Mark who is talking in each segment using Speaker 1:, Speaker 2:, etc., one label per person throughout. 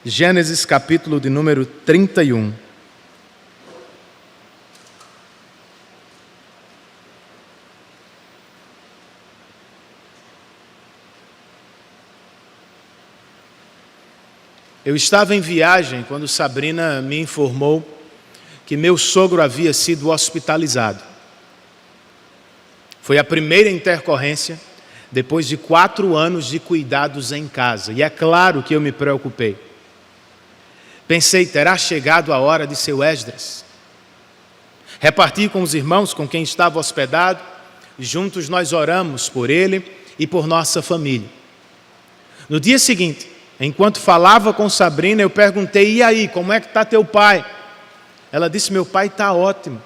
Speaker 1: Gênesis capítulo de número 31. Eu estava em viagem quando Sabrina me informou que meu sogro havia sido hospitalizado. Foi a primeira intercorrência depois de 4 anos de cuidados em casa. E é claro que eu me preocupei. Pensei, terá chegado a hora de seu Esdras? Reparti com os irmãos com quem estava hospedado. Juntos nós oramos por ele e por nossa família. No dia seguinte, enquanto falava com Sabrina, eu perguntei, e aí, como é que está teu pai? Ela disse, meu pai está ótimo.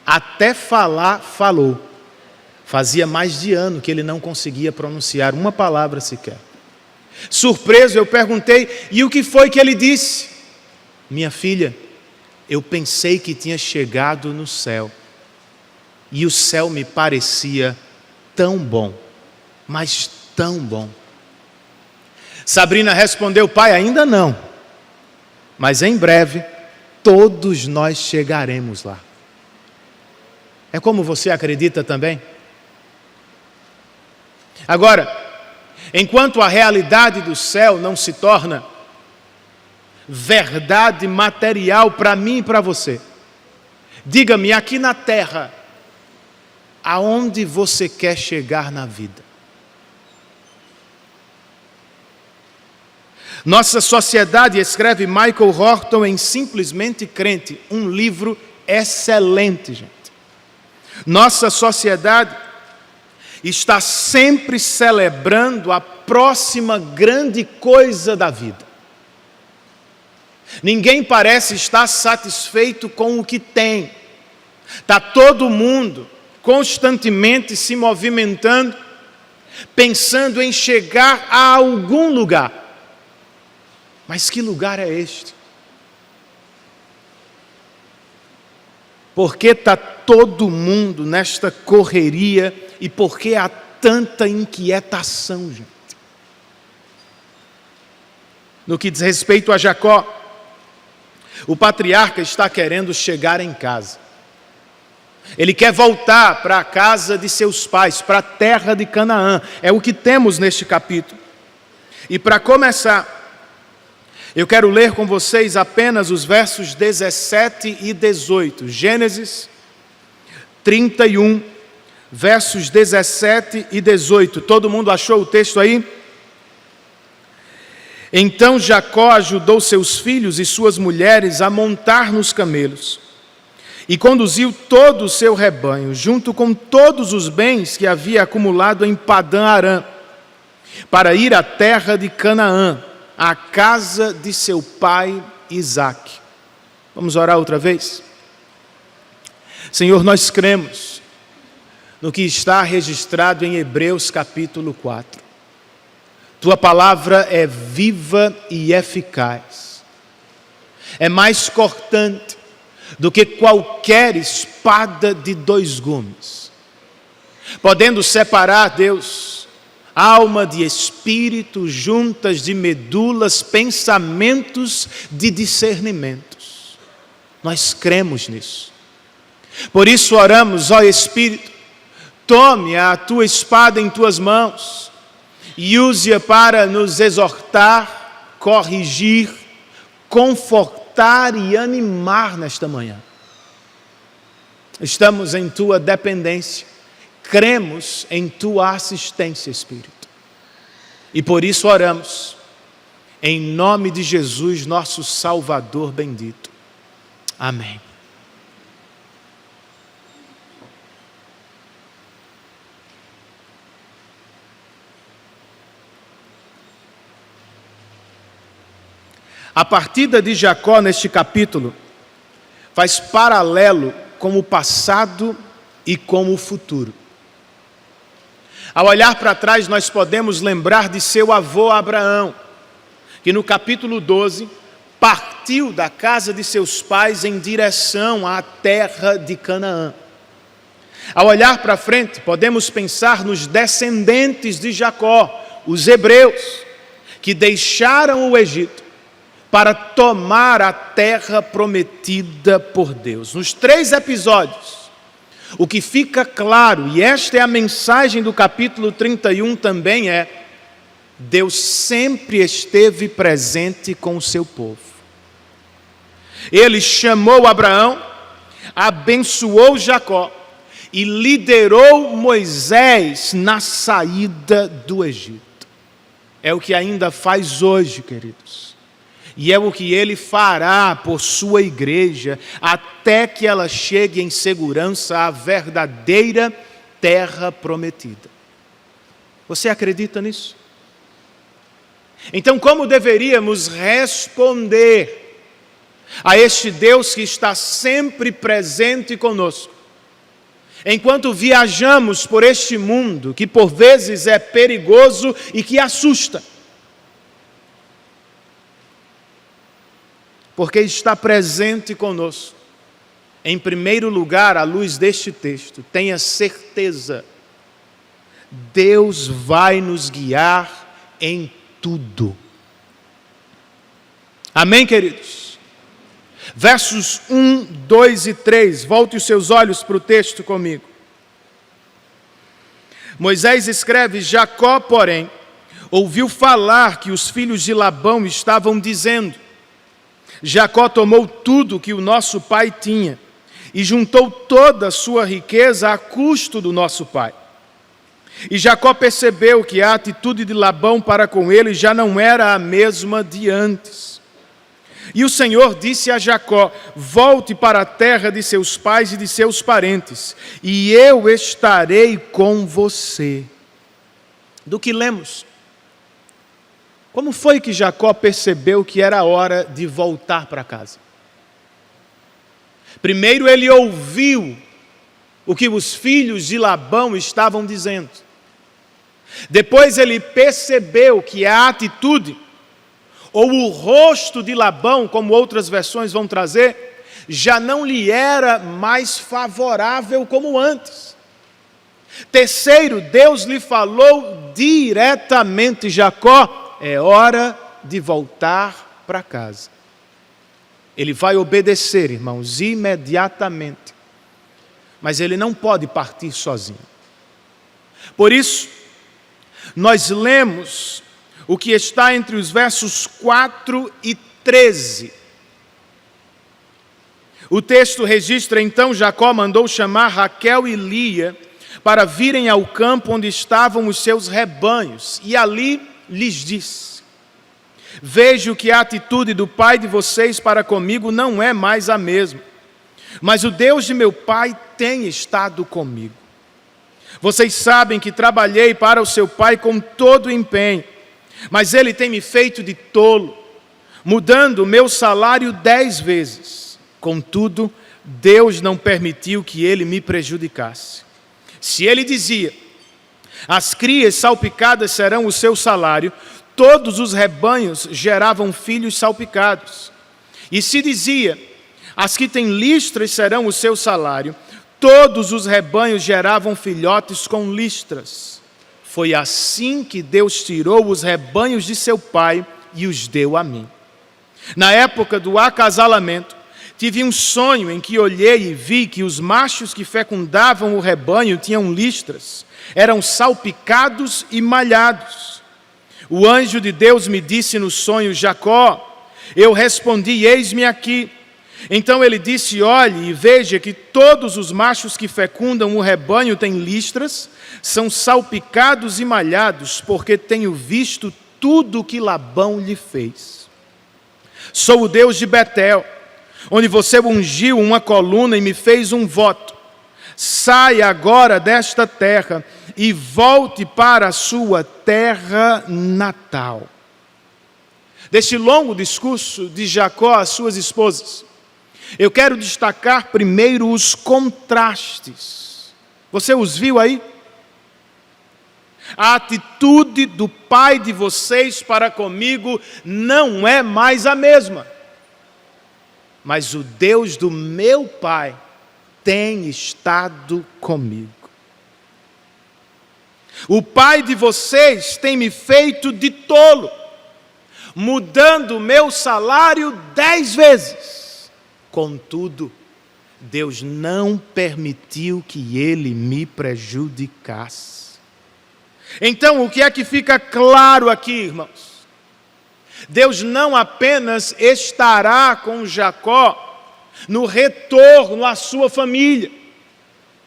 Speaker 1: Até falar, falou. Fazia mais de ano que ele não conseguia pronunciar uma palavra sequer. Surpreso, eu perguntei, e o que foi que ele disse? Minha filha, eu pensei que tinha chegado no céu. E o céu me parecia tão bom, mas tão bom. Sabrina respondeu, pai, ainda não. Mas em breve, todos nós chegaremos lá. É como você acredita também? Agora, enquanto a realidade do céu não se torna verdade material para mim e para você, diga-me, aqui na terra, aonde você quer chegar na vida? Nossa sociedade, escreve Michael Horton em Simplesmente Crente, um livro excelente, gente. Nossa sociedade está sempre celebrando a próxima grande coisa da vida. Ninguém parece estar satisfeito com o que tem. Está todo mundo constantemente se movimentando, pensando em chegar a algum lugar. Mas que lugar é este? Por que está todo mundo nesta correria e por que há tanta inquietação, gente? No que diz respeito a Jacó, o patriarca está querendo chegar em casa. Ele quer voltar para a casa de seus pais, para a terra de Canaã. É o que temos neste capítulo. E para começar, eu quero ler com vocês apenas os versos 17 e 18. Gênesis 31, versos 17 e 18. Todo mundo achou o texto aí? Então Jacó ajudou seus filhos e suas mulheres a montar nos camelos e conduziu todo o seu rebanho, junto com todos os bens que havia acumulado em Padã-Arã, para ir à terra de Canaã, à casa de seu pai Isaque. Vamos orar outra vez? Senhor, nós cremos no que está registrado em Hebreus capítulo 4. Tua palavra é viva e eficaz. É mais cortante do que qualquer espada de 2 gumes. Podendo separar, Deus, alma de espírito, juntas de medulas, pensamentos de discernimentos. Nós cremos nisso. Por isso oramos, ó Espírito, tome a tua espada em tuas mãos e use-a para nos exortar, corrigir, confortar e animar nesta manhã. Estamos em tua dependência, cremos em tua assistência, Espírito. E por isso oramos, em nome de Jesus, nosso Salvador bendito. Amém. A partida de Jacó neste capítulo faz paralelo com o passado e com o futuro. Ao olhar para trás, nós podemos lembrar de seu avô Abraão, que no capítulo 12 partiu da casa de seus pais em direção à terra de Canaã. Ao olhar para frente, podemos pensar nos descendentes de Jacó, os hebreus, que deixaram o Egito, para tomar a terra prometida por Deus. Nos 3 episódios, o que fica claro, e esta é a mensagem do capítulo 31 também é: Deus sempre esteve presente com o seu povo. Ele chamou Abraão, abençoou Jacó e liderou Moisés na saída do Egito. É o que ainda faz hoje, queridos. E é o que ele fará por sua igreja, até que ela chegue em segurança à verdadeira terra prometida. Você acredita nisso? Então, como deveríamos responder a este Deus que está sempre presente conosco, enquanto viajamos por este mundo, que por vezes é perigoso e que assusta? Porque está presente conosco. Em primeiro lugar, à luz deste texto, tenha certeza, Deus vai nos guiar em tudo. Amém, queridos? Versos 1, 2 e 3. Volte os seus olhos para o texto comigo. Moisés escreve: Jacó, porém, ouviu falar que os filhos de Labão estavam dizendo: Jacó tomou tudo que o nosso pai tinha e juntou toda a sua riqueza a custo do nosso pai. E Jacó percebeu que a atitude de Labão para com ele já não era a mesma de antes. E o Senhor disse a Jacó: volte para a terra de seus pais e de seus parentes, e eu estarei com você. Do que lemos? Como foi que Jacó percebeu que era hora de voltar para casa? Primeiro ele ouviu o que os filhos de Labão estavam dizendo. Depois ele percebeu que a atitude, ou o rosto de Labão, como outras versões vão trazer, já não lhe era mais favorável como antes. Terceiro, Deus lhe falou diretamente: Jacó, é hora de voltar para casa. Ele vai obedecer, irmãos, imediatamente. Mas ele não pode partir sozinho. Por isso, nós lemos o que está entre os versos 4 e 13. O texto registra: então Jacó mandou chamar Raquel e Lia para virem ao campo onde estavam os seus rebanhos, e ali lhes disse: vejo que a atitude do pai de vocês para comigo não é mais a mesma, mas o Deus de meu pai tem estado comigo. Vocês sabem que trabalhei para o seu pai com todo o empenho, mas ele tem me feito de tolo, mudando o meu salário 10 vezes. Contudo, Deus não permitiu que ele me prejudicasse. Se ele dizia: as crias salpicadas serão o seu salário, todos os rebanhos geravam filhos salpicados. E se dizia: as que têm listras serão o seu salário, todos os rebanhos geravam filhotes com listras. Foi assim que Deus tirou os rebanhos de seu pai e os deu a mim. Na época do acasalamento, tive um sonho em que olhei e vi que os machos que fecundavam o rebanho tinham listras, eram salpicados e malhados. O anjo de Deus me disse no sonho: Jacó. Eu respondi: eis-me aqui. Então ele disse: olhe e veja que todos os machos que fecundam o rebanho têm listras, são salpicados e malhados, porque tenho visto tudo o que Labão lhe fez. Sou o Deus de Betel, onde você ungiu uma coluna e me fez um voto. Saia agora desta terra e volte para a sua terra natal. Deste longo discurso de Jacó às suas esposas, eu quero destacar primeiro os contrastes. Você os viu aí? A atitude do pai de vocês para comigo não é mais a mesma. Mas o Deus do meu pai tem estado comigo. O pai de vocês tem me feito de tolo, mudando o meu salário 10 vezes. Contudo, Deus não permitiu que ele me prejudicasse. Então, o que é que fica claro aqui, irmãos? Deus não apenas estará com Jacó no retorno à sua família.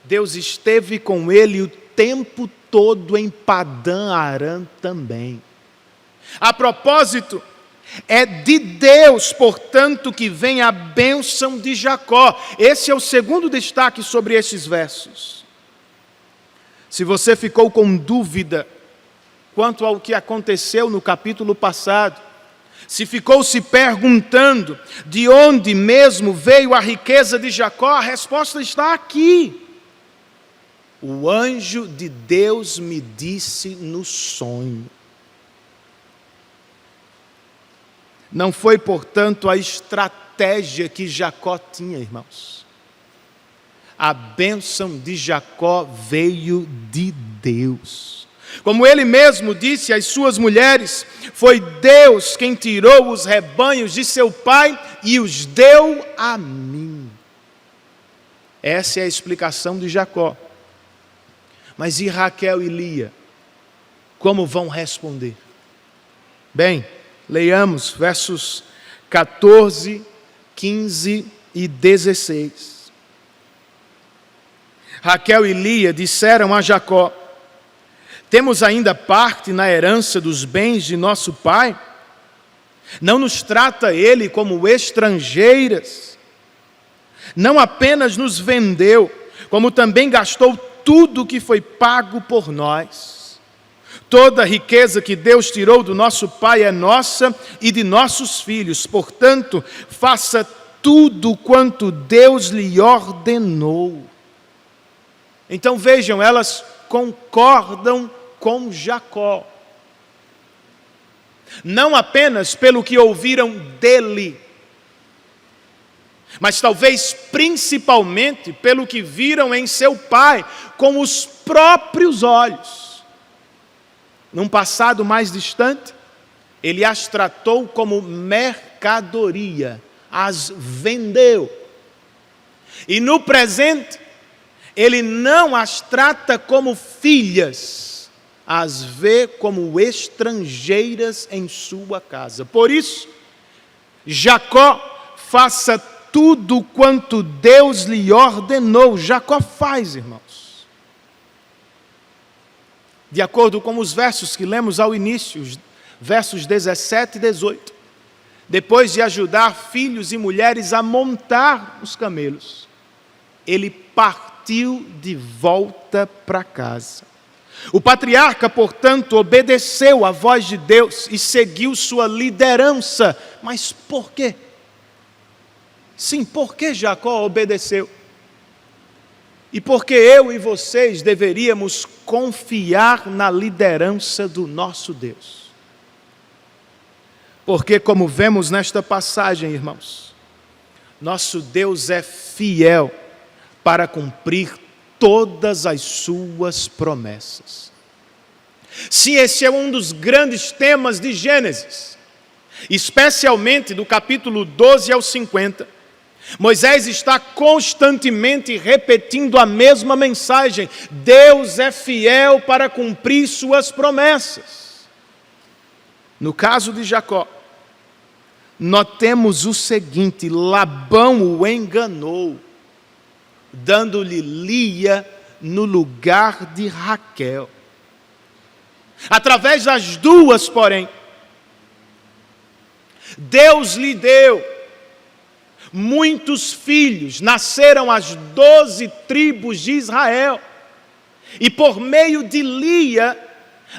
Speaker 1: Deus esteve com ele o tempo todo em Padã Arã também. A propósito, é de Deus, portanto, que vem a bênção de Jacó. Esse é o segundo destaque sobre estes versos. Se você ficou com dúvida quanto ao que aconteceu no capítulo passado, se ficou se perguntando de onde mesmo veio a riqueza de Jacó, a resposta está aqui. O anjo de Deus me disse no sonho. Não foi, portanto, a estratégia que Jacó tinha, irmãos. A bênção de Jacó veio de Deus. Como ele mesmo disse às suas mulheres, foi Deus quem tirou os rebanhos de seu pai e os deu a mim. Essa é a explicação de Jacó. Mas e Raquel e Lia? Como vão responder? Bem, leiamos versos 14, 15 e 16. Raquel e Lia disseram a Jacó: temos ainda parte na herança dos bens de nosso pai? Não nos trata ele como estrangeiras? Não apenas nos vendeu, como também gastou tudo que foi pago por nós. Toda a riqueza que Deus tirou do nosso pai é nossa e de nossos filhos. Portanto, faça tudo quanto Deus lhe ordenou. Então vejam, elas concordam com Jacó. Não apenas pelo que ouviram dele, mas talvez principalmente pelo que viram em seu pai com os próprios olhos. Num passado mais distante, ele as tratou como mercadoria, as vendeu. E no presente, ele não as trata como filhas, as vê como estrangeiras em sua casa. Por isso, Jacó, faça tudo quanto Deus lhe ordenou. Jacó faz, irmãos. De acordo com os versos que lemos ao início, os versos 17 e 18. Depois de ajudar filhos e mulheres a montar os camelos, ele partiu de volta para casa. O patriarca, portanto, obedeceu à voz de Deus e seguiu sua liderança. Mas por quê? Sim, por que Jacó obedeceu? E por que eu e vocês deveríamos confiar na liderança do nosso Deus? Porque, como vemos nesta passagem, irmãos, nosso Deus é fiel para cumprir todas as suas promessas. Sim, esse é um dos grandes temas de Gênesis, especialmente do capítulo 12 ao 50. Moisés está constantemente repetindo a mesma mensagem: Deus é fiel para cumprir suas promessas. No caso de Jacó, notemos o seguinte: Labão o enganou, dando-lhe Lia no lugar de Raquel. Através das duas, porém, Deus lhe deu muitos filhos, nasceram as 12 tribos de Israel. E por meio de Lia,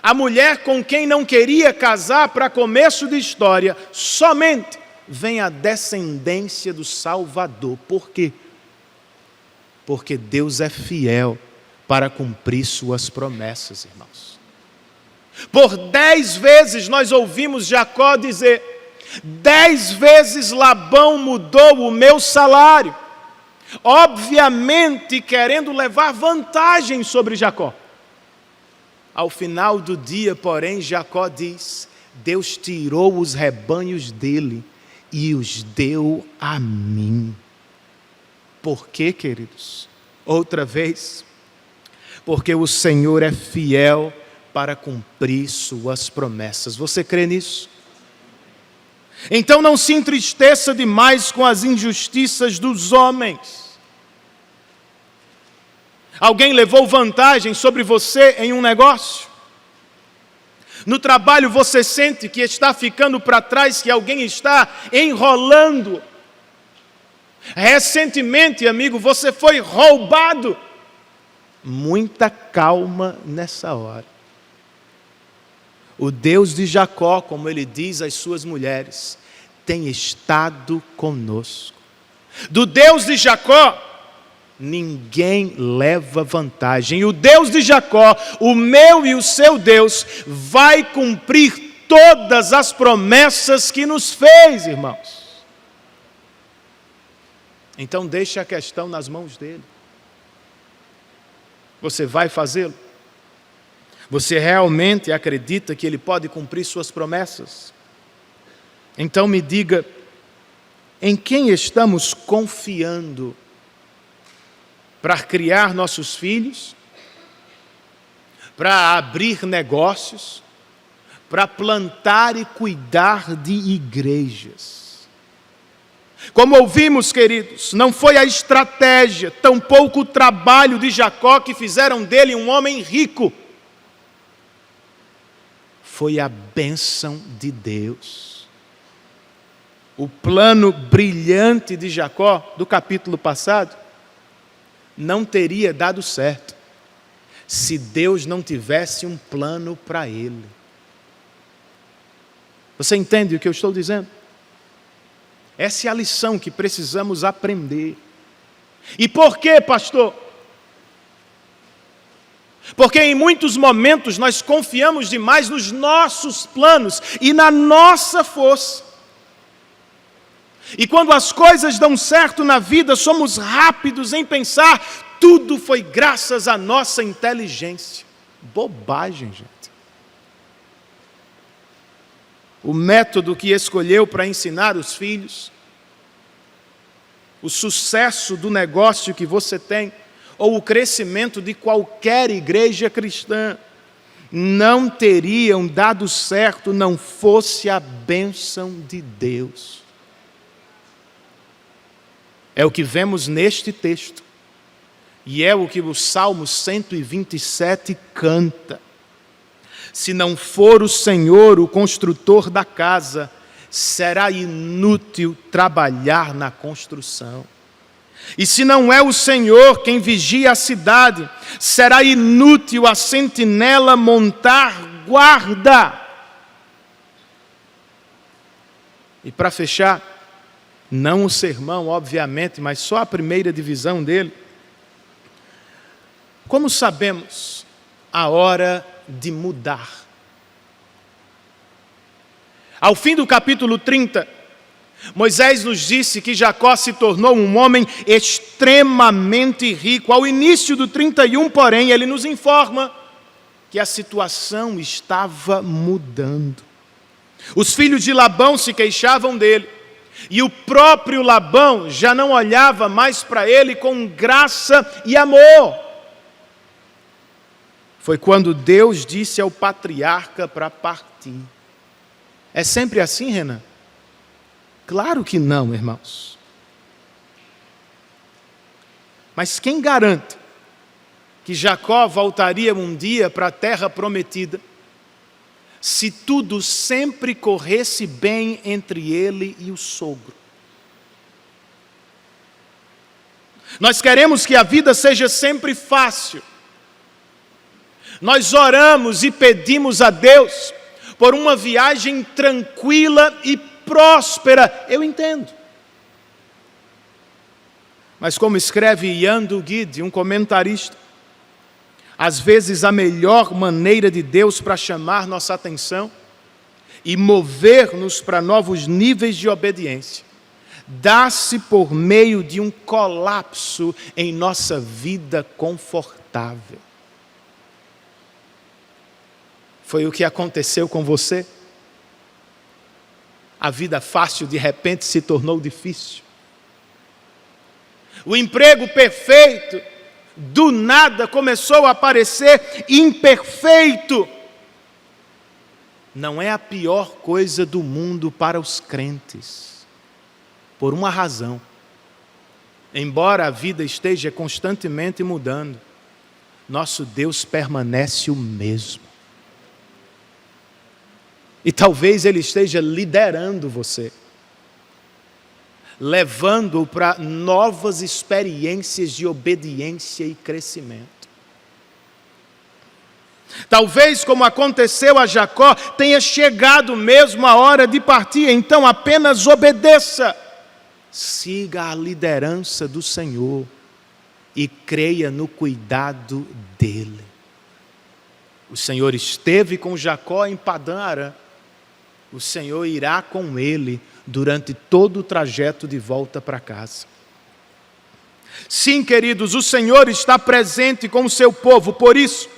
Speaker 1: a mulher com quem não queria casar, para começo de história, somente vem a descendência do Salvador. Por quê? Porque Deus é fiel para cumprir suas promessas, irmãos. Por 10 vezes nós ouvimos Jacó dizer: 10 vezes Labão mudou o meu salário, obviamente querendo levar vantagem sobre Jacó. Ao final do dia, porém, Jacó diz: Deus tirou os rebanhos dele e os deu a mim. Por quê, queridos? Outra vez, porque o Senhor é fiel para cumprir suas promessas. Você crê nisso? Então não se entristeça demais com as injustiças dos homens. Alguém levou vantagem sobre você em um negócio? No trabalho você sente que está ficando para trás, que alguém está enrolando. Recentemente, amigo, você foi roubado. Muita calma nessa hora. O Deus de Jacó, como ele diz às suas mulheres, tem estado conosco. Do Deus de Jacó, ninguém leva vantagem. E o Deus de Jacó, o meu e o seu Deus, vai cumprir todas as promessas que nos fez, irmãos. Então deixe a questão nas mãos dele. Você vai fazê-lo? Você realmente acredita que ele pode cumprir suas promessas? Então me diga, em quem estamos confiando para criar nossos filhos, para abrir negócios, para plantar e cuidar de igrejas? Como ouvimos, queridos, não foi a estratégia, tampouco o trabalho de Jacó que fizeram dele um homem rico. Foi a bênção de Deus. O plano brilhante de Jacó, do capítulo passado, não teria dado certo se Deus não tivesse um plano para ele. Você entende o que eu estou dizendo? Essa é a lição que precisamos aprender. E por quê, pastor? Porque em muitos momentos nós confiamos demais nos nossos planos e na nossa força. E quando as coisas dão certo na vida, somos rápidos em pensar, tudo foi graças à nossa inteligência. Bobagem, gente. O método que escolheu para ensinar os filhos, o sucesso do negócio que você tem, ou o crescimento de qualquer igreja cristã, não teriam dado certo não fosse a bênção de Deus. É o que vemos neste texto, e é o que o Salmo 127 canta. Se não for o Senhor o construtor da casa, será inútil trabalhar na construção. E se não é o Senhor quem vigia a cidade, será inútil a sentinela montar guarda. E para fechar, não o sermão, obviamente, mas só a primeira divisão dele. Como sabemos a hora de mudar? Ao fim do capítulo 30, Moisés nos disse que Jacó se tornou um homem extremamente rico. Ao início do 31, porém, ele nos informa que a situação estava mudando. Os filhos de Labão se queixavam dele, e o próprio Labão já não olhava mais para ele com graça e amor. Foi quando Deus disse ao patriarca para partir. É sempre assim, Renan? Claro que não, irmãos. Mas quem garante que Jacó voltaria um dia para a terra prometida, se tudo sempre corresse bem entre ele e o sogro? Nós queremos que a vida seja sempre fácil. Nós oramos e pedimos a Deus por uma viagem tranquila e próspera. Eu entendo. Mas como escreve Ian Duguid, um comentarista, às vezes a melhor maneira de Deus para chamar nossa atenção e mover-nos para novos níveis de obediência dá-se por meio de um colapso em nossa vida confortável. Foi o que aconteceu com você? A vida fácil de repente se tornou difícil. O emprego perfeito do nada começou a parecer imperfeito. Não é a pior coisa do mundo para os crentes, por uma razão. Embora a vida esteja constantemente mudando, nosso Deus permanece o mesmo. E talvez Ele esteja liderando você, levando-o para novas experiências de obediência e crescimento. Talvez, como aconteceu a Jacó, tenha chegado mesmo a hora de partir, então apenas obedeça. Siga a liderança do Senhor e creia no cuidado dEle. O Senhor esteve com Jacó em Padã-Arã. O Senhor irá com ele durante todo o trajeto de volta para casa. Sim, queridos, o Senhor está presente com o seu povo, por isso,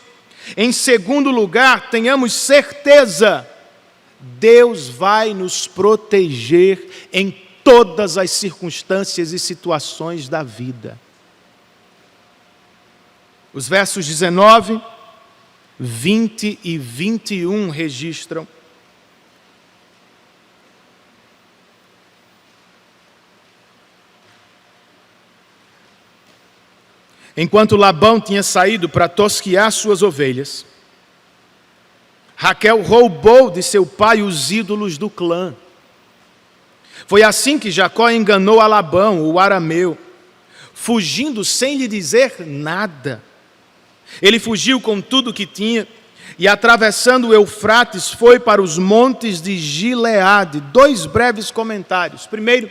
Speaker 1: em segundo lugar, tenhamos certeza, Deus vai nos proteger em todas as circunstâncias e situações da vida. Os versos 19, 20 e 21 registram: enquanto Labão tinha saído para tosquiar suas ovelhas, Raquel roubou de seu pai os ídolos do clã. Foi assim que Jacó enganou a Labão, o arameu, fugindo sem lhe dizer nada. Ele fugiu com tudo o que tinha e, atravessando o Eufrates, foi para os montes de Gileade. 2 breves comentários. Primeiro,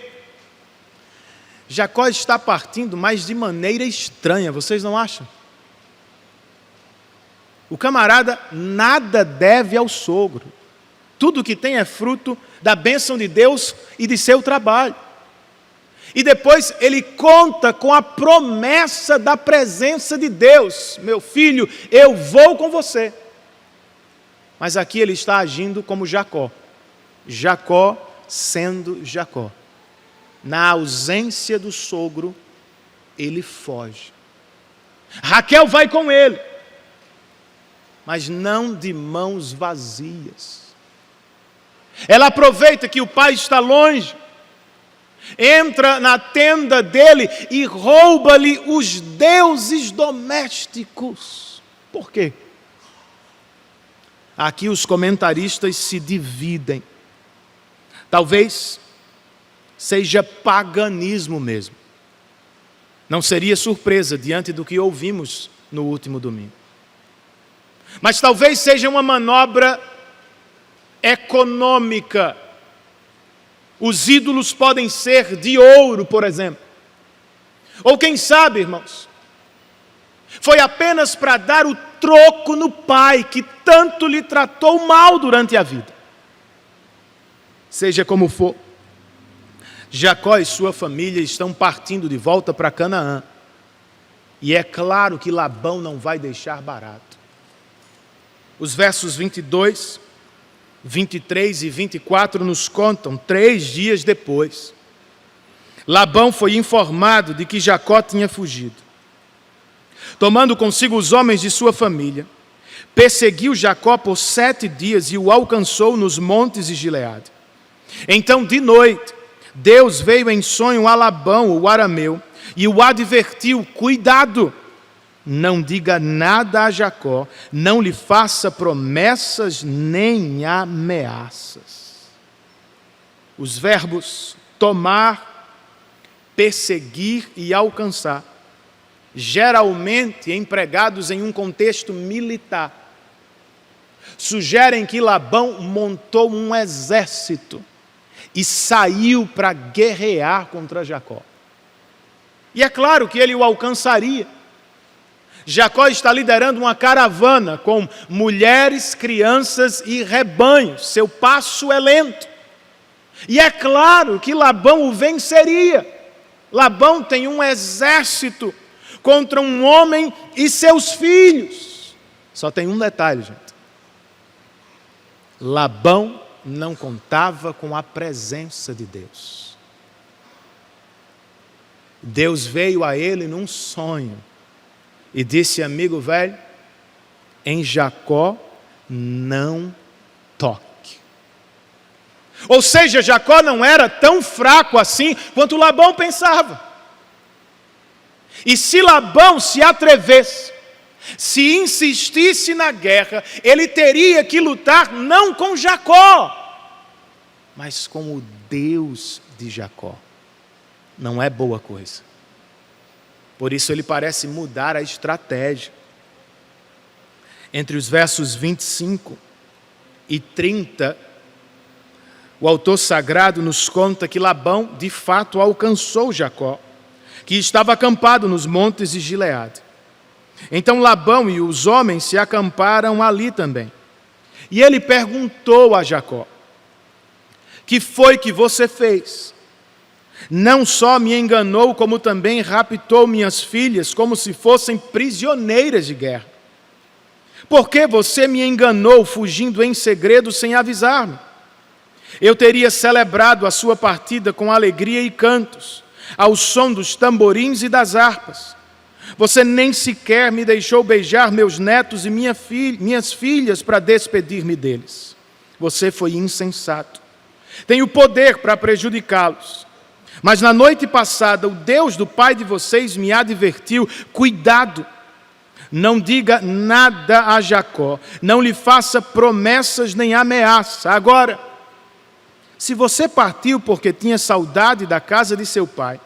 Speaker 1: Jacó está partindo, mas de maneira estranha, vocês não acham? O camarada nada deve ao sogro. Tudo que tem é fruto da bênção de Deus e de seu trabalho. E depois ele conta com a promessa da presença de Deus. Meu filho, eu vou com você. Mas aqui ele está agindo como Jacó. Jacó sendo Jacó. Na ausência do sogro, ele foge. Raquel vai com ele, mas não de mãos vazias. Ela aproveita que o pai está longe, entra na tenda dele e rouba-lhe os deuses domésticos. Por quê? Aqui os comentaristas se dividem. Talvez seja paganismo mesmo. Não seria surpresa diante do que ouvimos no último domingo. Mas talvez seja uma manobra econômica. Os ídolos podem ser de ouro, por exemplo. Ou quem sabe, irmãos, foi apenas para dar o troco no pai que tanto lhe tratou mal durante a vida. Seja como for, Jacó e sua família estão partindo de volta para Canaã. E é claro que Labão não vai deixar barato. Os versos 22, 23 e 24 nos contam, 3 dias depois, Labão foi informado de que Jacó tinha fugido. Tomando consigo os homens de sua família, perseguiu Jacó por 7 dias e o alcançou nos montes de Gileade. Então, de noite, Deus veio em sonho a Labão, o arameu, e o advertiu: cuidado, não diga nada a Jacó, não lhe faça promessas nem ameaças. Os verbos tomar, perseguir e alcançar, geralmente empregados em um contexto militar, sugerem que Labão montou um exército e saiu para guerrear contra Jacó. E é claro que ele o alcançaria. Jacó está liderando uma caravana com mulheres, crianças e rebanhos. Seu passo é lento. E é claro que Labão o venceria. Labão tem um exército contra um homem e seus filhos. Só tem um detalhe, gente. Labão não contava com a presença de Deus. Deus veio a ele num sonho e disse: amigo velho, em Jacó não toque. Ou seja, Jacó não era tão fraco assim quanto Labão pensava. E se Labão se atrevesse, se insistisse na guerra, ele teria que lutar não com Jacó, mas com o Deus de Jacó. Não é boa coisa. Por isso ele parece mudar a estratégia. Entre os versos 25 e 30, o autor sagrado nos conta que Labão, de fato, alcançou Jacó, que estava acampado nos montes de Gileade. Então Labão e os homens se acamparam ali também. E ele perguntou a Jacó: que foi que você fez? Não só me enganou, como também raptou minhas filhas, como se fossem prisioneiras de guerra. Por que você me enganou, fugindo em segredo sem avisar-me? Eu teria celebrado a sua partida com alegria e cantos, ao som dos tamborins e das harpas. Você nem sequer me deixou beijar meus netos e minhas filhas para despedir-me deles. Você foi insensato. Tenho poder para prejudicá-los. Mas na noite passada, o Deus do pai de vocês me advertiu: cuidado, não diga nada a Jacó, não lhe faça promessas nem ameaça. Agora, se você partiu porque tinha saudade da casa de seu pai,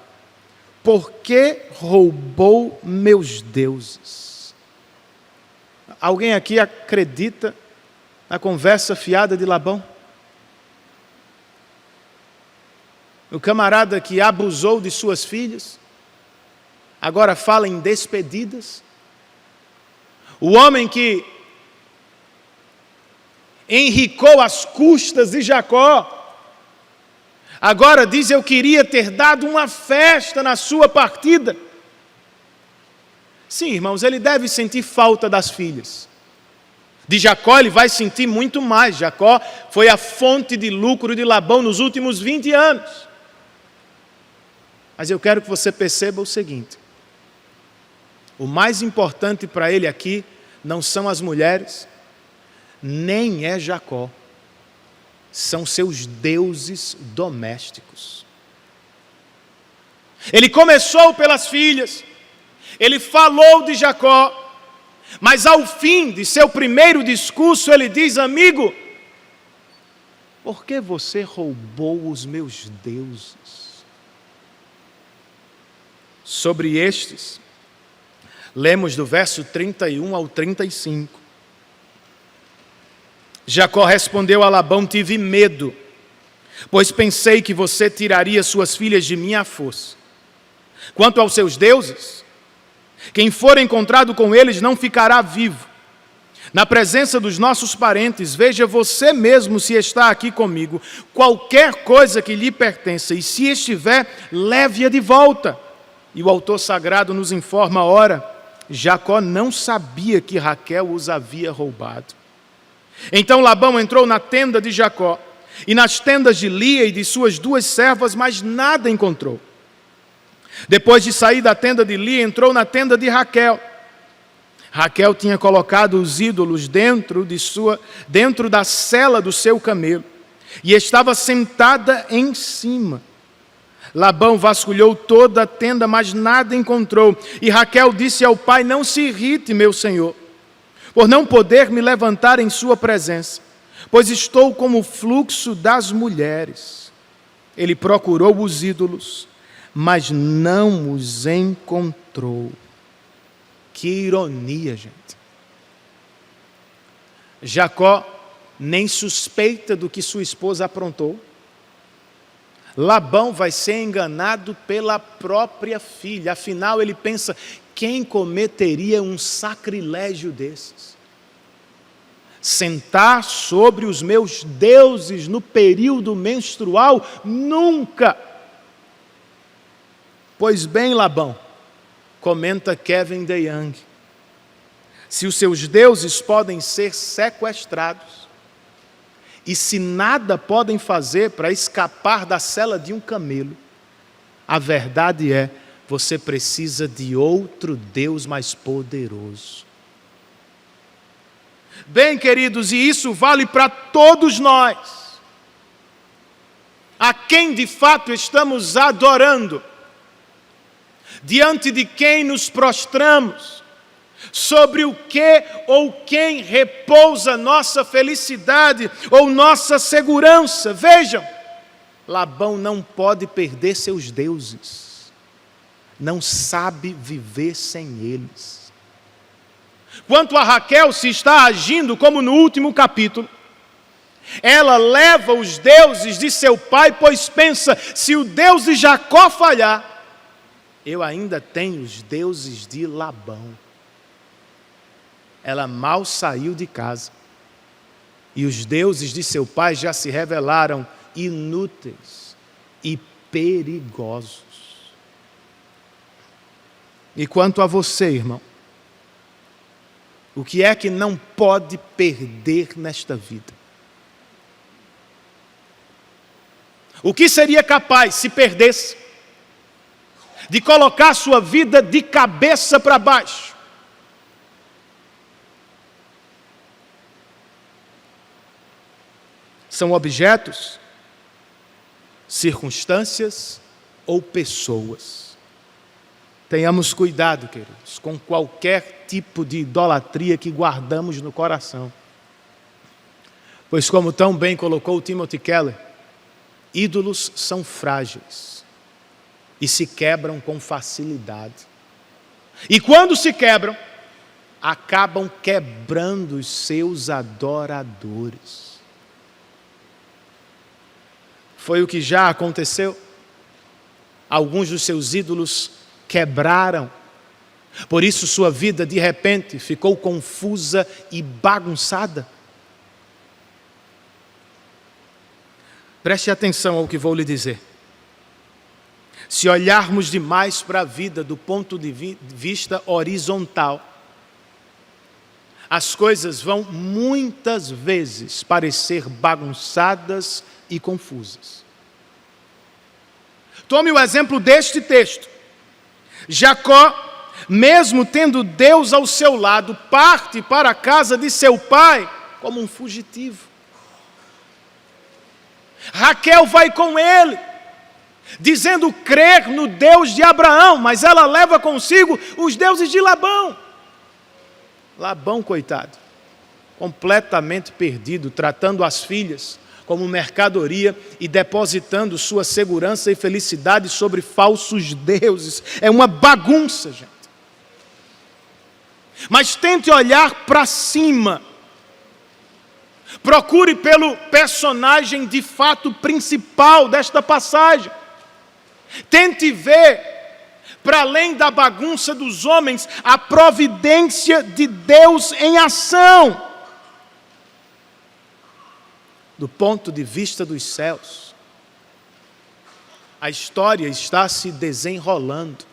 Speaker 1: por que roubou meus deuses? Alguém aqui acredita na conversa fiada de Labão? O camarada que abusou de suas filhas, agora fala em despedidas. O homem que enricou às custas de Jacó, agora diz: eu queria ter dado uma festa na sua partida. Sim, irmãos, ele deve sentir falta das filhas. De Jacó ele vai sentir muito mais. Jacó foi a fonte de lucro de Labão nos últimos 20 anos. Mas eu quero que você perceba o seguinte: o mais importante para ele aqui não são as mulheres, nem é Jacó, são seus deuses domésticos. Ele começou pelas filhas, ele falou de Jacó, mas ao fim de seu primeiro discurso ele diz: amigo, por que você roubou os meus deuses? Sobre estes, lemos do verso 31 ao 35. Jacó respondeu a Labão: tive medo, pois pensei que você tiraria suas filhas de mim à força. Quanto aos seus deuses, quem for encontrado com eles não ficará vivo. Na presença dos nossos parentes, veja você mesmo se está aqui comigo. Qualquer coisa que lhe pertença, e se estiver, leve-a de volta. E o autor sagrado nos informa: ora, Jacó não sabia que Raquel os havia roubado. Então Labão entrou na tenda de Jacó e nas tendas de Lia e de suas 2 servas, mas nada encontrou. Depois de sair da tenda de Lia, entrou na tenda de Raquel. Raquel tinha colocado os ídolos dentro da sela do seu camelo e estava sentada em cima. Labão vasculhou toda a tenda, mas nada encontrou. E Raquel disse ao pai: não se irrite, meu senhor, por não poder me levantar em sua presença, pois estou como o fluxo das mulheres. Ele procurou os ídolos, mas não os encontrou. Que ironia, gente. Jacó nem suspeita do que sua esposa aprontou. Labão vai ser enganado pela própria filha. Afinal, ele pensa: quem cometeria um sacrilégio desses? Sentar sobre os meus deuses no período menstrual? Nunca! Pois bem, Labão, comenta Kevin DeYoung, se os seus deuses podem ser sequestrados, e se nada podem fazer para escapar da sela de um camelo, a verdade é, você precisa de outro Deus mais poderoso. Bem, queridos, e isso vale para todos nós. A quem de fato estamos adorando, diante de quem nos prostramos, sobre o que ou quem repousa nossa felicidade ou nossa segurança. Vejam, Labão não pode perder seus deuses, não sabe viver sem eles. Quanto a Raquel, se está agindo como no último capítulo, ela leva os deuses de seu pai, pois pensa, se o Deus de Jacó falhar, eu ainda tenho os deuses de Labão. Ela mal saiu de casa, e os deuses de seu pai já se revelaram inúteis e perigosos. E quanto a você, irmão, o que é que não pode perder nesta vida? O que seria capaz, se perdesse, de colocar sua vida de cabeça para baixo? São objetos, circunstâncias ou pessoas. Tenhamos cuidado, queridos, com qualquer tipo de idolatria que guardamos no coração. Pois, como tão bem colocou Timothy Keller, ídolos são frágeis e se quebram com facilidade. E quando se quebram, acabam quebrando os seus adoradores. Foi o que já aconteceu. Alguns dos seus ídolos quebraram. Por isso sua vida de repente ficou confusa e bagunçada. Preste atenção ao que vou lhe dizer. Se olharmos demais para a vida do ponto de vista horizontal, as coisas vão muitas vezes parecer bagunçadas e confusas. Tome o exemplo deste texto. Jacó, mesmo tendo Deus ao seu lado, parte para a casa de seu pai como um fugitivo. Raquel vai com ele, dizendo crer no Deus de Abraão, mas ela leva consigo os deuses de Labão. Labão, coitado, completamente perdido, tratando as filhas como mercadoria e depositando sua segurança e felicidade sobre falsos deuses. É uma bagunça, gente. Mas tente olhar para cima. Procure pelo personagem de fato principal desta passagem. Tente ver, para além da bagunça dos homens, a providência de Deus em ação. Do ponto de vista dos céus, a história está se desenrolando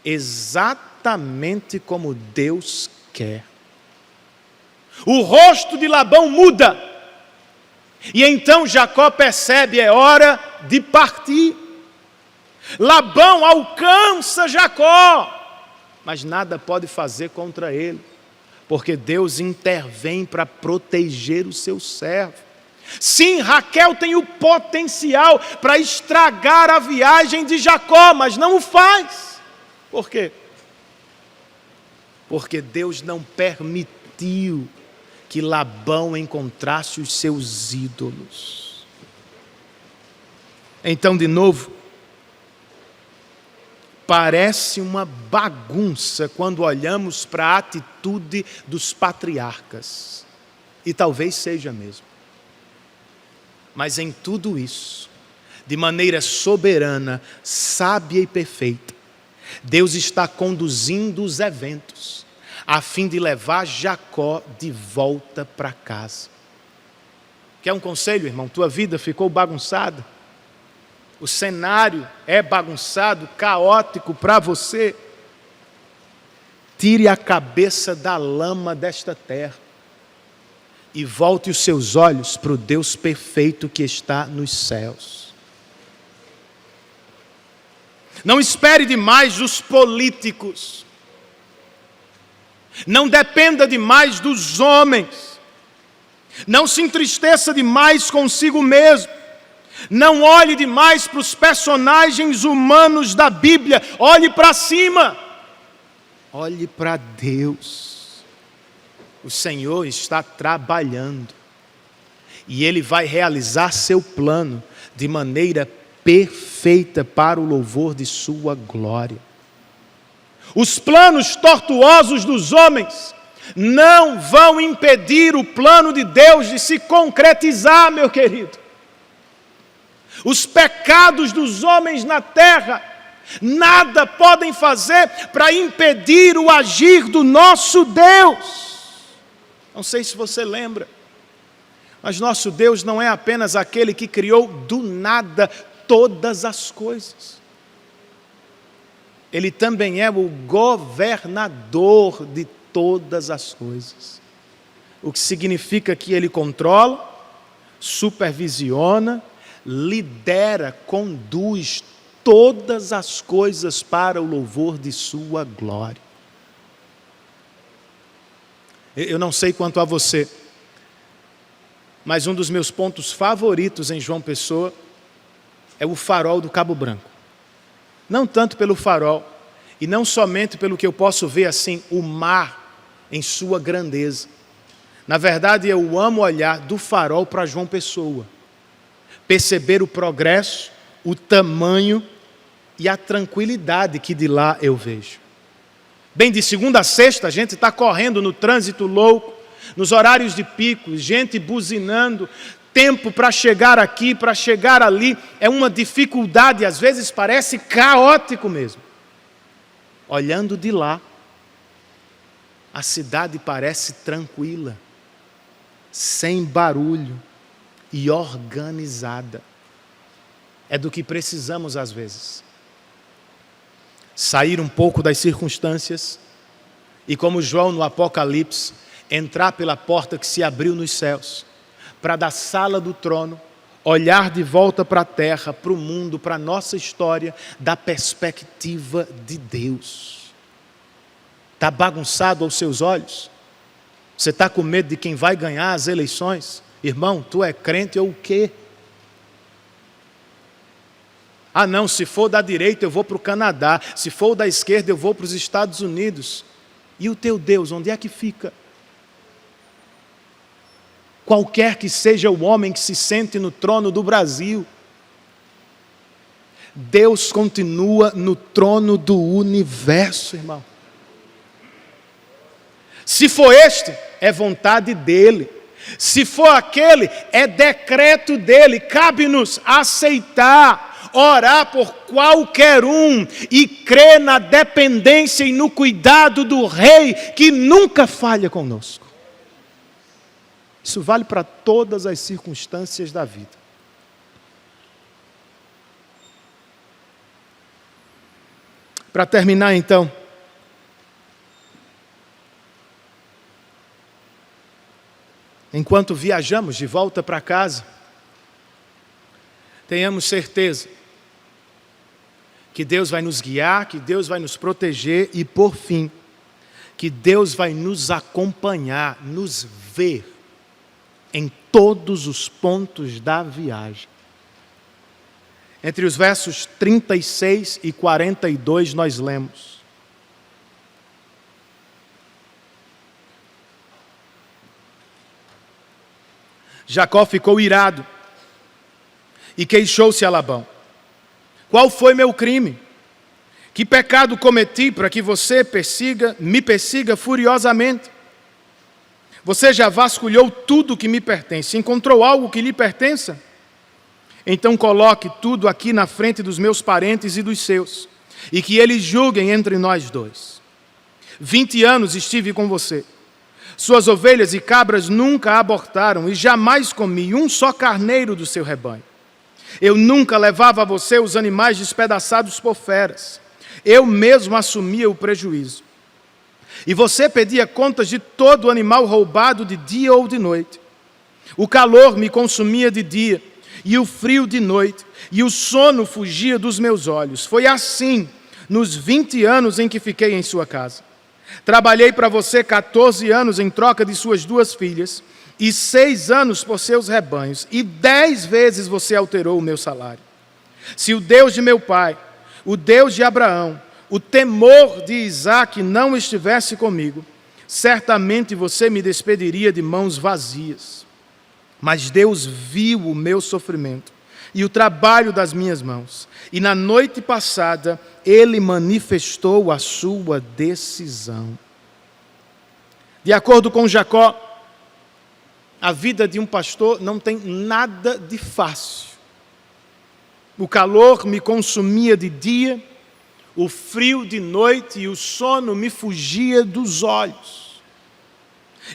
Speaker 1: exatamente como Deus quer. O rosto de Labão muda, e então Jacó percebe, é hora de partir. Labão alcança Jacó, mas nada pode fazer contra ele, porque Deus intervém para proteger o seu servo. Sim, Raquel tem o potencial para estragar a viagem de Jacó, mas não o faz. Por quê? Porque Deus não permitiu que Labão encontrasse os seus ídolos. Então, de novo, parece uma bagunça quando olhamos para a atitude dos patriarcas. E talvez seja mesmo. Mas em tudo isso, de maneira soberana, sábia e perfeita, Deus está conduzindo os eventos, a fim de levar Jacó de volta para casa. Quer um conselho, irmão? Tua vida ficou bagunçada? O cenário é bagunçado, caótico para você? Tire a cabeça da lama desta terra. e volte os seus olhos para o Deus perfeito que está nos céus. Não espere demais dos políticos. Não dependa demais dos homens. Não se entristeça demais consigo mesmo. Não olhe demais para os personagens humanos da Bíblia. Olhe para cima. Olhe para Deus. O Senhor está trabalhando. E Ele vai realizar seu plano de maneira perfeita para o louvor de sua glória. Os planos tortuosos dos homens não vão impedir o plano de Deus de se concretizar, meu querido. Os pecados dos homens na terra nada podem fazer para impedir o agir do nosso Deus. Não sei se você lembra, mas nosso Deus não é apenas aquele que criou do nada todas as coisas. Ele também é o governador de todas as coisas. O que significa que Ele controla, supervisiona, lidera, conduz todas as coisas para o louvor de sua glória. Eu não sei quanto a você, mas um dos meus pontos favoritos em João Pessoa é o farol do Cabo Branco. Não tanto pelo farol, e não somente pelo que eu posso ver assim, o mar em sua grandeza. Na verdade, eu amo olhar do farol para João Pessoa. Perceber o progresso, o tamanho e a tranquilidade que de lá eu vejo. Bem, de segunda a sexta, a gente está correndo no trânsito louco, nos horários de pico, gente buzinando, tempo para chegar aqui, para chegar ali, é uma dificuldade, às vezes parece caótico mesmo. Olhando de lá, a cidade parece tranquila, sem barulho e organizada. É do que precisamos às vezes. Sair um pouco das circunstâncias e, como João no Apocalipse, entrar pela porta que se abriu nos céus, para da sala do trono, olhar de volta para a terra, para o mundo, para a nossa história, da perspectiva de Deus. Está bagunçado aos seus olhos? Você está com medo de quem vai ganhar as eleições? Irmão, tu é crente ou o quê? Ah não, se for da direita eu vou para o Canadá, se for da esquerda eu vou para os Estados Unidos. E o teu Deus, onde é que fica? Qualquer que seja o homem que se sente no trono do Brasil, Deus continua no trono do universo, irmão. Se for este, é vontade dele. Se for aquele, é decreto dele. Cabe-nos aceitar, orar por qualquer um e crer na dependência e no cuidado do Rei que nunca falha conosco. Isso vale para todas as circunstâncias da vida. Para terminar então, enquanto viajamos de volta para casa, tenhamos certeza que Deus vai nos guiar, que Deus vai nos proteger e, por fim, que Deus vai nos acompanhar, nos ver em todos os pontos da viagem. Entre os versos 36 e 42 nós lemos: Jacó ficou irado e queixou-se a Labão. Qual foi meu crime? Que pecado cometi para que você me persiga furiosamente? Você já vasculhou tudo que me pertence. Encontrou algo que lhe pertença? Então coloque tudo aqui na frente dos meus parentes e dos seus, e que eles julguem entre nós dois. 20 anos estive com você. Suas ovelhas e cabras nunca abortaram, e jamais comi um só carneiro do seu rebanho. Eu nunca levava a você os animais despedaçados por feras. Eu mesmo assumia o prejuízo. E você pedia contas de todo animal roubado de dia ou de noite. O calor me consumia de dia, e o frio de noite, e o sono fugia dos meus olhos. Foi assim nos 20 anos em que fiquei em sua casa. Trabalhei para você 14 anos em troca de suas 2 filhas, e 6 anos por seus rebanhos, e 10 vezes você alterou o meu salário. Se o Deus de meu pai, o Deus de Abraão, o temor de Isaque não estivesse comigo, certamente você me despediria de mãos vazias. Mas Deus viu o meu sofrimento e o trabalho das minhas mãos, e na noite passada Ele manifestou a sua decisão. De acordo com Jacó, a vida de um pastor não tem nada de fácil. O calor me consumia de dia, o frio de noite e o sono me fugia dos olhos.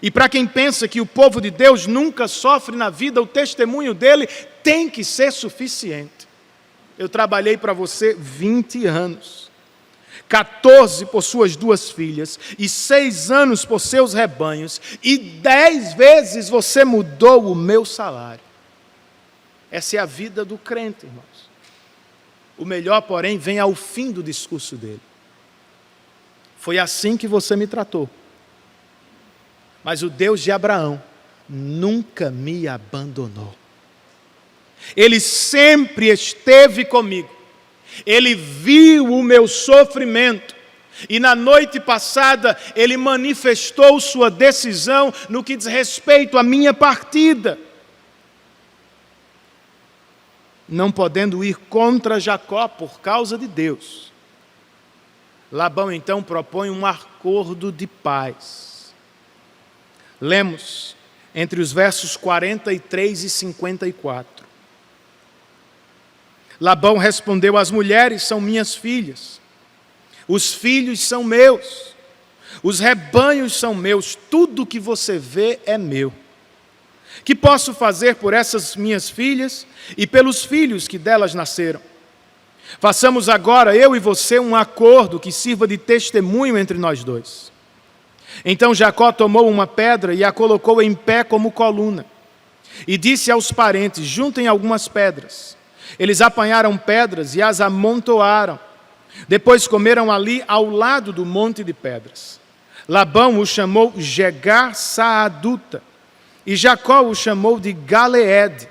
Speaker 1: E para quem pensa que o povo de Deus nunca sofre na vida, o testemunho dele tem que ser suficiente. Eu trabalhei para você 20 anos, 14 por suas 2 filhas, e 6 anos por seus rebanhos, e 10 vezes você mudou o meu salário. Essa é a vida do crente, irmãos. O melhor, porém, vem ao fim do discurso dele. Foi assim que você me tratou. Mas o Deus de Abraão nunca me abandonou. Ele sempre esteve comigo. Ele viu o meu sofrimento. E na noite passada, Ele manifestou sua decisão no que diz respeito à minha partida. Não podendo ir contra Jacó por causa de Deus, Labão então propõe um acordo de paz. Lemos entre os versos 43 e 54. Labão respondeu: as mulheres são minhas filhas, os filhos são meus, os rebanhos são meus, tudo que você vê é meu. Que posso fazer por essas minhas filhas e pelos filhos que delas nasceram? Façamos agora, eu e você, um acordo que sirva de testemunho entre nós dois. Então Jacó tomou uma pedra e a colocou em pé como coluna. E disse aos parentes: juntem algumas pedras. Eles apanharam pedras e as amontoaram. Depois comeram ali ao lado do monte de pedras. Labão o chamou Jegar-Saaduta. E Jacó o chamou de Galeede.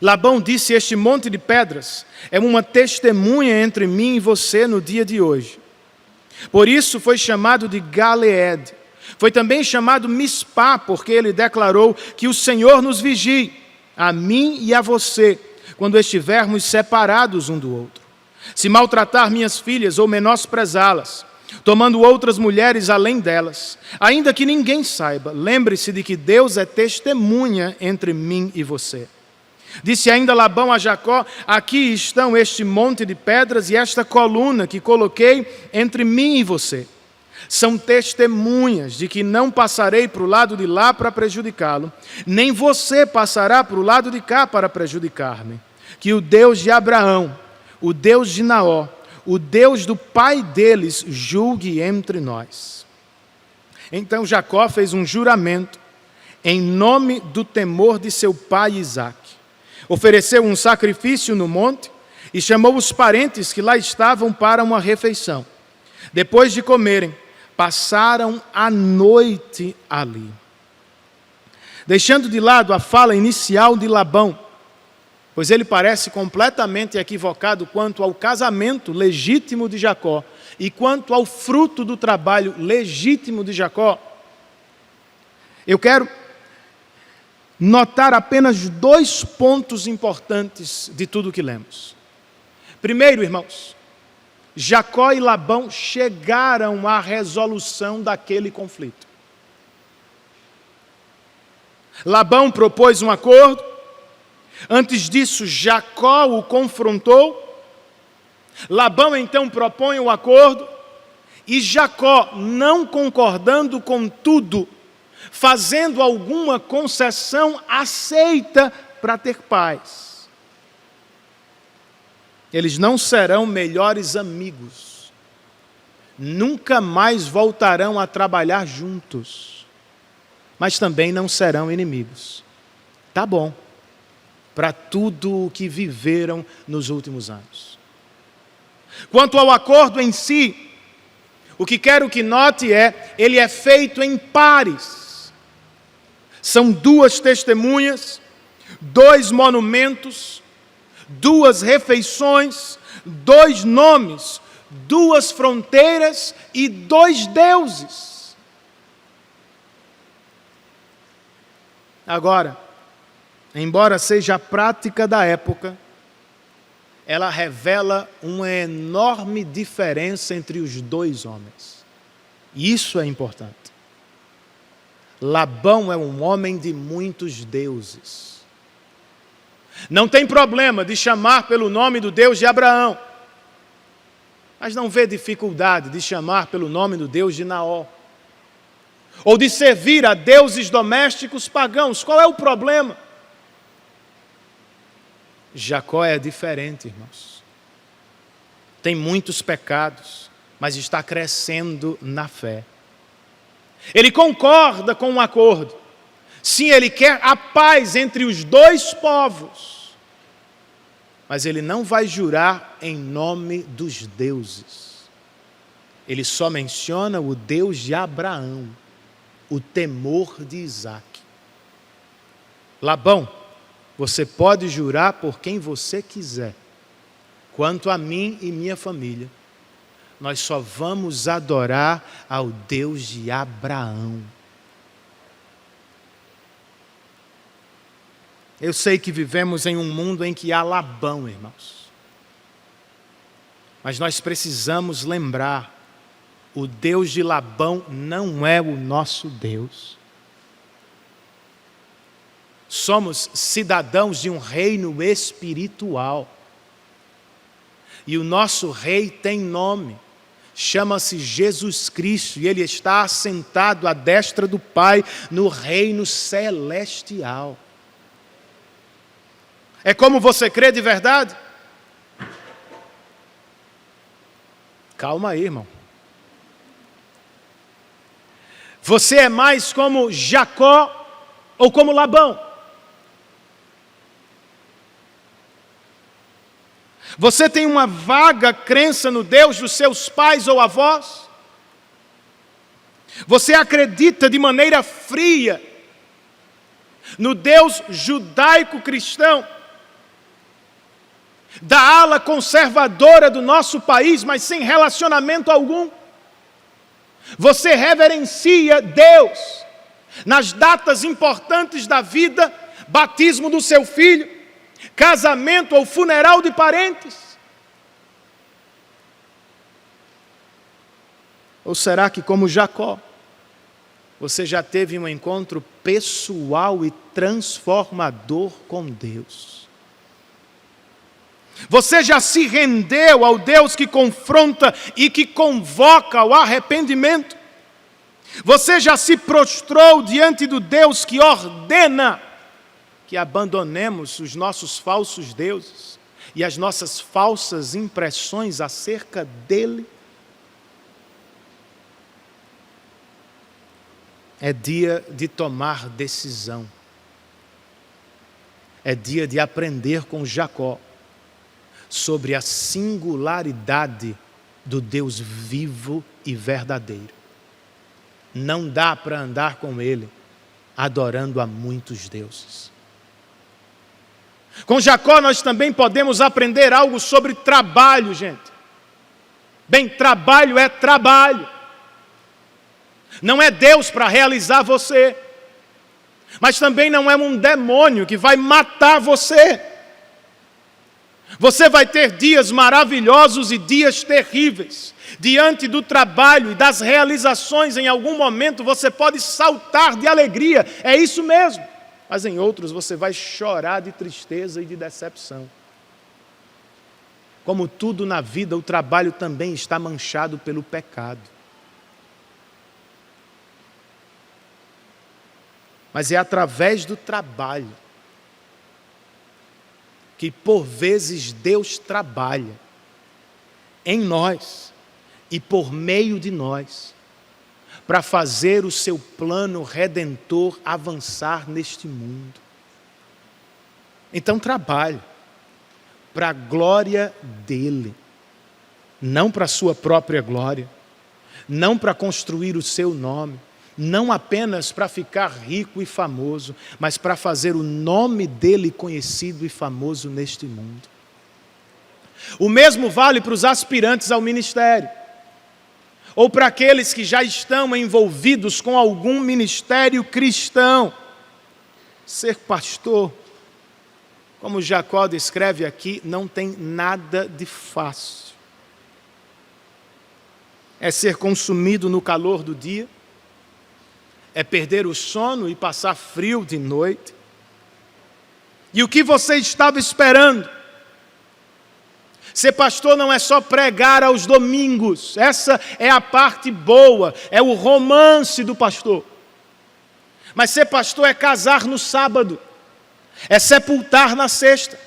Speaker 1: Labão disse: este monte de pedras é uma testemunha entre mim e você no dia de hoje. Por isso foi chamado de Galeede. Foi também chamado Mispá, porque ele declarou que o Senhor nos vigie, a mim e a você, quando estivermos separados um do outro. Se maltratar minhas filhas ou menosprezá-las, tomando outras mulheres além delas, ainda que ninguém saiba, lembre-se de que Deus é testemunha entre mim e você. Disse ainda Labão a Jacó: aqui estão este monte de pedras e esta coluna que coloquei entre mim e você. São testemunhas de que não passarei para o lado de lá para prejudicá-lo, nem você passará para o lado de cá para prejudicar-me. Que o Deus de Abraão, o Deus de Naó, o Deus do pai deles julgue entre nós. Então Jacó fez um juramento em nome do temor de seu pai Isaque. Ofereceu um sacrifício no monte e chamou os parentes que lá estavam para uma refeição. Depois de comerem, passaram a noite ali. Deixando de lado a fala inicial de Labão, pois ele parece completamente equivocado quanto ao casamento legítimo de Jacó e quanto ao fruto do trabalho legítimo de Jacó, eu quero notar apenas 2 pontos importantes de tudo que lemos. Primeiro, irmãos, Jacó e Labão chegaram à resolução daquele conflito. Labão propôs um acordo. Antes disso, Jacó o confrontou. Labão então propõe o acordo. E Jacó, não concordando com tudo, fazendo alguma concessão, aceita para ter paz. Eles não serão melhores amigos, nunca mais voltarão a trabalhar juntos, mas também não serão inimigos. Tá bom, para tudo o que viveram nos últimos anos. Quanto ao acordo em si, o que quero que note ele é feito em pares. São 2 testemunhas, 2 monumentos, 2 refeições, 2 nomes, 2 fronteiras e 2 deuses. Agora, embora seja a prática da época, ela revela uma enorme diferença entre os 2 homens. E isso é importante. Labão é um homem de muitos deuses. Não tem problema de chamar pelo nome do Deus de Abraão, mas não vê dificuldade de chamar pelo nome do Deus de Naó, ou de servir a deuses domésticos pagãos. Qual é o problema? Jacó é diferente, irmãos. Tem muitos pecados, mas está crescendo na fé. Ele concorda com um acordo. Sim, ele quer a paz entre os 2 povos. Mas ele não vai jurar em nome dos deuses. Ele só menciona o Deus de Abraão, o temor de Isaac. Labão, você pode jurar por quem você quiser. Quanto a mim e minha família, nós só vamos adorar ao Deus de Abraão. Eu sei que vivemos em um mundo em que há Labão, irmãos. Mas nós precisamos lembrar, o Deus de Labão não é o nosso Deus. Somos cidadãos de um reino espiritual. E o nosso rei tem nome. Chama-se Jesus Cristo. E ele está assentado à destra do Pai no reino celestial. É como você crê de verdade? Calma aí, irmão. Você é mais como Jacó ou como Labão? Você tem uma vaga crença no Deus dos seus pais ou avós? Você acredita de maneira fria no Deus judaico-cristão, da ala conservadora do nosso país, mas sem relacionamento algum? Você reverencia Deus nas datas importantes da vida, batismo do seu filho, casamento ou funeral de parentes? Ou será que, como Jacó, você já teve um encontro pessoal e transformador com Deus? Você já se rendeu ao Deus que confronta e que convoca ao arrependimento? Você já se prostrou diante do Deus que ordena que abandonemos os nossos falsos deuses e as nossas falsas impressões acerca dele? É dia de tomar decisão. É dia de aprender com Jacó sobre a singularidade do Deus vivo e verdadeiro. Não dá para andar com ele adorando a muitos deuses. Com Jacó nós também podemos aprender algo sobre trabalho, gente. Bem, trabalho é trabalho. Não é Deus para realizar você, mas também não é um demônio que vai matar você. Você vai ter dias maravilhosos e dias terríveis. Diante do trabalho e das realizações, em algum momento você pode saltar de alegria, é isso mesmo. Mas em outros você vai chorar de tristeza e de decepção. Como tudo na vida, o trabalho também está manchado pelo pecado. Mas é através do trabalho que por vezes Deus trabalha em nós e por meio de nós, para fazer o seu plano redentor avançar neste mundo. Então trabalhe para a glória dele, não para a sua própria glória, não para construir o seu nome, não apenas para ficar rico e famoso, mas para fazer o nome dele conhecido e famoso neste mundo. O mesmo vale para os aspirantes ao ministério, ou para aqueles que já estão envolvidos com algum ministério cristão. Ser pastor, como Jacó descreve aqui, não tem nada de fácil. É ser consumido no calor do dia, é perder o sono e passar frio de noite. E o que você estava esperando? Ser pastor não é só pregar aos domingos, essa é a parte boa, é o romance do pastor. Mas ser pastor é casar no sábado, é sepultar na sexta,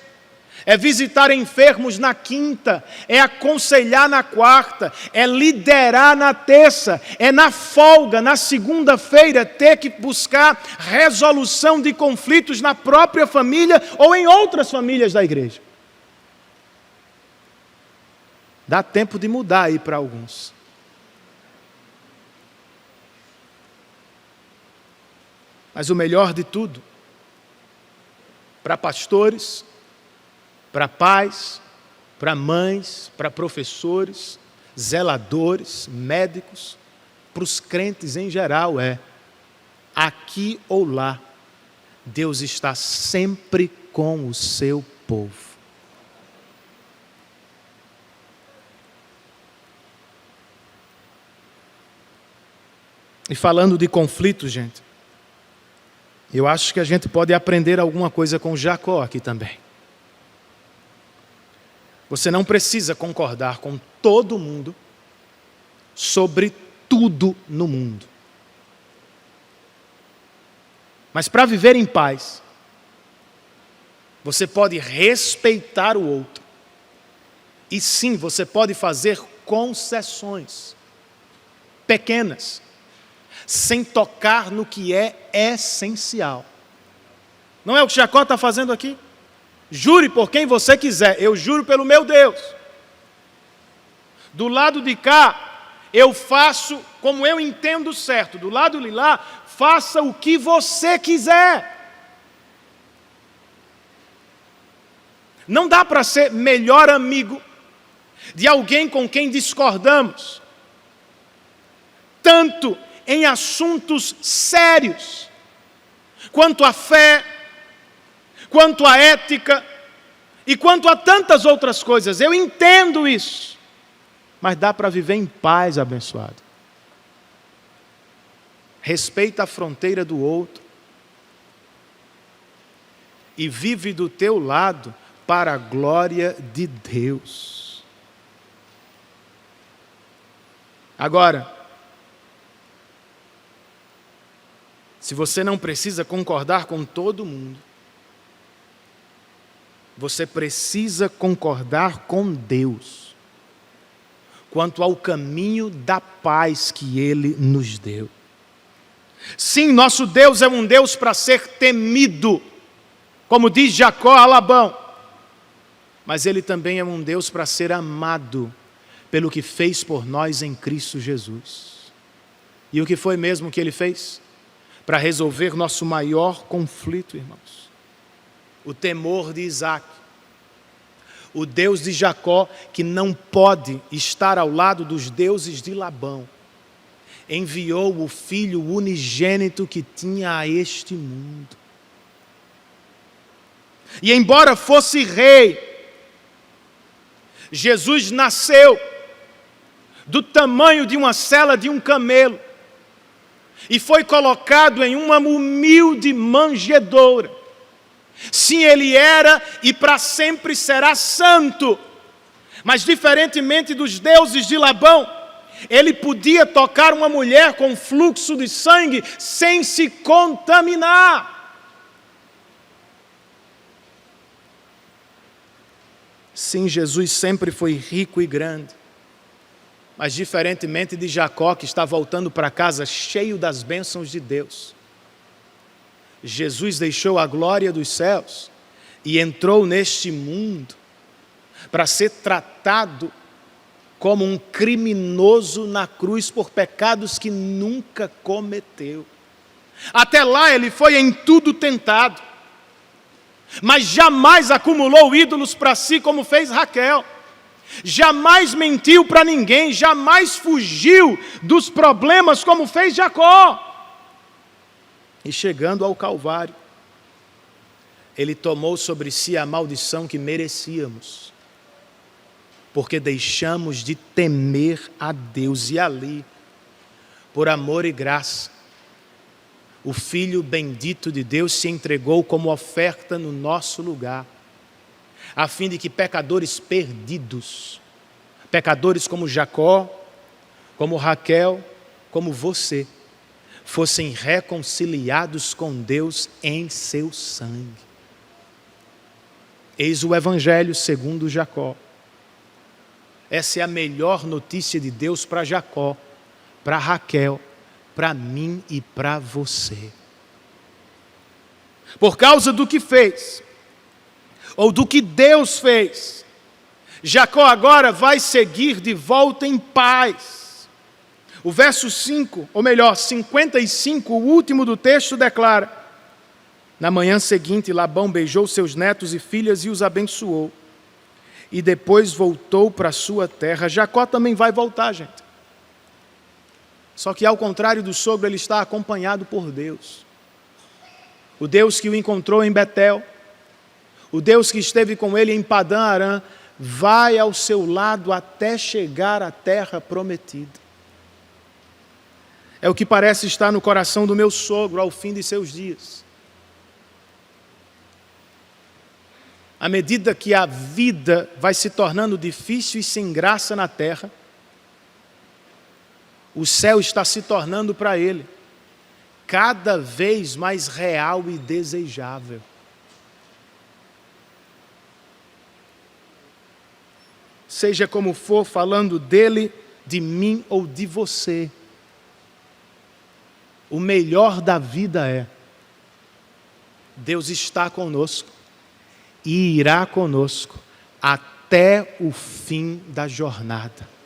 Speaker 1: é visitar enfermos na quinta, é aconselhar na quarta, é liderar na terça, é na folga, na segunda-feira, ter que buscar resolução de conflitos na própria família ou em outras famílias da igreja. Dá tempo de mudar aí para alguns. Mas o melhor de tudo, para pastores, para pais, para mães, para professores, zeladores, médicos, para os crentes em geral aqui ou lá, Deus está sempre com o seu povo. E falando de conflito, gente, eu acho que a gente pode aprender alguma coisa com Jacó aqui também. Você não precisa concordar com todo mundo sobre tudo no mundo. Mas para viver em paz, você pode respeitar o outro. E sim, você pode fazer concessões pequenas, sem tocar no que é essencial. Não é o que Jacó está fazendo aqui? Jure por quem você quiser, eu juro pelo meu Deus. Do lado de cá, eu faço como eu entendo certo. Do lado de lá, faça o que você quiser. Não dá para ser melhor amigo de alguém com quem discordamos, tanto em assuntos sérios, quanto à fé, quanto à ética e quanto a tantas outras coisas. Eu entendo isso, mas dá para viver em paz, abençoado. Respeita a fronteira do outro e vive do teu lado para a glória de Deus. Agora, se você não precisa concordar com todo mundo, você precisa concordar com Deus quanto ao caminho da paz que Ele nos deu. Sim, nosso Deus é um Deus para ser temido, como diz Jacó a Labão, mas Ele também é um Deus para ser amado pelo que fez por nós em Cristo Jesus. E o que foi mesmo que Ele fez? Para resolver nosso maior conflito, irmãos. O temor de Isaac. O Deus de Jacó, que não pode estar ao lado dos deuses de Labão, enviou o filho unigênito que tinha a este mundo. E embora fosse rei, Jesus nasceu do tamanho de uma sela de um camelo e foi colocado em uma humilde manjedoura. Sim, ele era e para sempre será santo, mas diferentemente dos deuses de Labão, ele podia tocar uma mulher com fluxo de sangue sem se contaminar. Sim, Jesus sempre foi rico e grande, Mas diferentemente de Jacó, que está voltando para casa cheio das bênçãos de Deus, Jesus deixou a glória dos céus e entrou neste mundo para ser tratado como um criminoso na cruz por pecados que nunca cometeu. Até lá ele foi em tudo tentado, mas jamais acumulou ídolos para si como fez Raquel. Jamais mentiu para ninguém, jamais fugiu dos problemas como fez Jacó. E chegando ao Calvário, ele tomou sobre si a maldição que merecíamos, porque deixamos de temer a Deus. E ali, por amor e graça, o Filho bendito de Deus se entregou como oferta no nosso lugar, a fim de que pecadores perdidos, pecadores como Jacó, como Raquel, como você, fossem reconciliados com Deus em seu sangue. Eis o Evangelho segundo Jacó. Essa é a melhor notícia de Deus para Jacó, para Raquel, para mim e para você. Por causa do que fez, ou do que Deus fez, Jacó agora vai seguir de volta em paz. O verso 5, ou melhor, 55, o último do texto declara: na manhã seguinte, Labão beijou seus netos e filhas e os abençoou. E depois voltou para sua terra. Jacó também vai voltar, gente. Só que ao contrário do sogro, ele está acompanhado por Deus. O Deus que o encontrou em Betel, o Deus que esteve com ele em Padã Arã, vai ao seu lado até chegar à terra prometida. É o que parece estar no coração do meu sogro ao fim de seus dias. À medida que a vida vai se tornando difícil e sem graça na terra, o céu está se tornando para ele cada vez mais real e desejável. Seja como for, falando dele, de mim ou de você, o melhor da vida é: Deus está conosco e irá conosco até o fim da jornada.